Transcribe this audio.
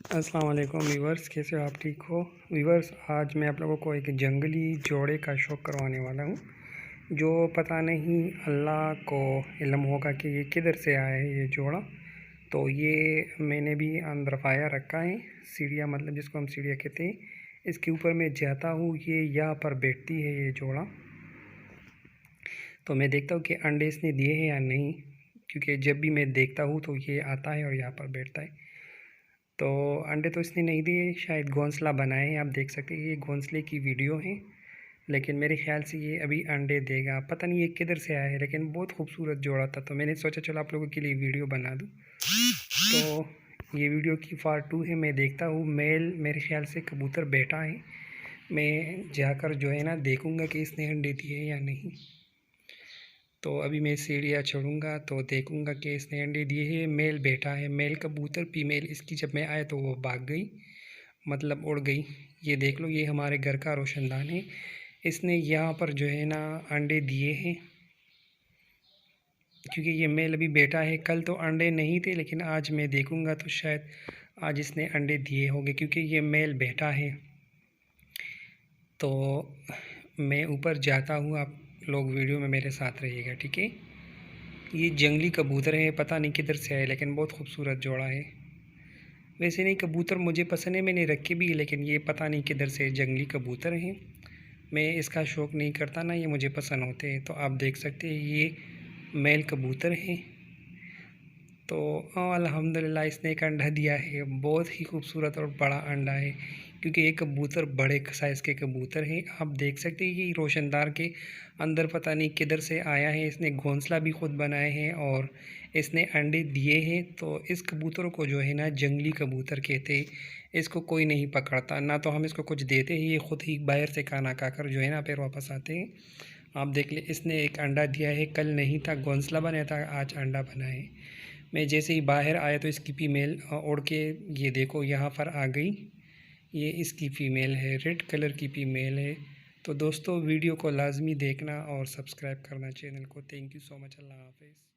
अस्सलाम वालेकुम वीवर्स, कैसे हो आप? ठीक हो वीवर्स? आज मैं आप लोगों को एक जंगली जोड़े का शौक़ करवाने वाला हूँ, जो पता नहीं अल्लाह को इल्म होगा कि ये किधर से आया है ये जोड़ा। तो ये मैंने भी अंदर पाया रखा है, सीढ़ियाँ मतलब जिसको हम सीढ़ियाँ कहते हैं। इसके ऊपर मैं जाता हूँ, ये यहाँ पर बैठती है ये जोड़ा। तो मैं देखता हूँ कि अंडे इसने दिए हैं या नहीं, क्योंकि जब भी मैं देखता हूँ तो ये आता है और यहाँ पर बैठता है। तो अंडे तो इसने नहीं दिए, शायद घोंसला बनाए हैं। आप देख सकते हैं ये घोंसले की वीडियो है, लेकिन मेरे ख़्याल से ये अभी अंडे देगा। पता नहीं ये किधर से आया है, लेकिन बहुत खूबसूरत जोड़ा था, तो मैंने सोचा चलो आप लोगों के लिए वीडियो बना दूँ। तो ये वीडियो की पार्ट 2 है। मैं देखता हूँ मेल, मेरे ख़्याल से कबूतर बैठा है। मैं जाकर जो है ना देखूँगा कि इसने अंडे दिए या नहीं। तो अभी मैं सीढ़ियाँ चढ़ूँगा तो देखूँगा कि इसने अंडे दिए हैं। मेल बैठा है, मेल कबूतर। फीमेल इसकी जब मैं आया तो वो भाग गई, मतलब उड़ गई। ये देख लो, ये हमारे घर का रोशनदान है। इसने यहाँ पर जो है ना अंडे दिए हैं, क्योंकि ये मेल अभी बैठा है। कल तो अंडे नहीं थे, लेकिन आज मैं देखूँगा तो शायद आज इसने अंडे दिए होंगे, क्योंकि ये मेल बैठा है। तो मैं ऊपर जाता हूँ, आप लोग वीडियो में मेरे साथ रहिएगा, ठीक है? ये जंगली कबूतर है, पता नहीं किधर से आए, लेकिन बहुत खूबसूरत जोड़ा है। वैसे नहीं, कबूतर मुझे पसंद है, मैंने रखे भी, लेकिन ये पता नहीं किधर से जंगली कबूतर हैं। मैं इसका शौक़ नहीं करता ना, ये मुझे पसंद होते हैं। तो आप देख सकते हैं ये मेल कबूतर हैं। तो अल्हम्दुलिल्लाह इसने एक अंडा दिया है, बहुत ही खूबसूरत और बड़ा अंडा है, क्योंकि ये कबूतर बड़े साइज़ के कबूतर हैं। आप देख सकते हैं कि रोशनदार के अंदर पता नहीं किधर से आया है। इसने घोंसला भी खुद बनाए हैं और इसने अंडे दिए हैं। तो इस कबूतर को जो है ना जंगली कबूतर कहते हैं। इसको कोई नहीं पकड़ता, ना तो हम इसको कुछ देते हैं, ये खुद ही बाहर से खाना खाकर जो है ना फिर वापस आते हैं। आप देख ले, इसने एक अंडा दिया है, कल नहीं था, घोंसला बनाया था, आज अंडा बना है। मैं जैसे ही बाहर आया तो इसकी फीमेल उड़ के ये देखो यहाँ पर आ गई। ये इसकी फ़ीमेल है, रेड कलर की फ़ीमेल है। तो दोस्तों वीडियो को लाज़मी देखना और सब्सक्राइब करना चैनल को। Thank you so much. अल्लाह हाफ़िज़।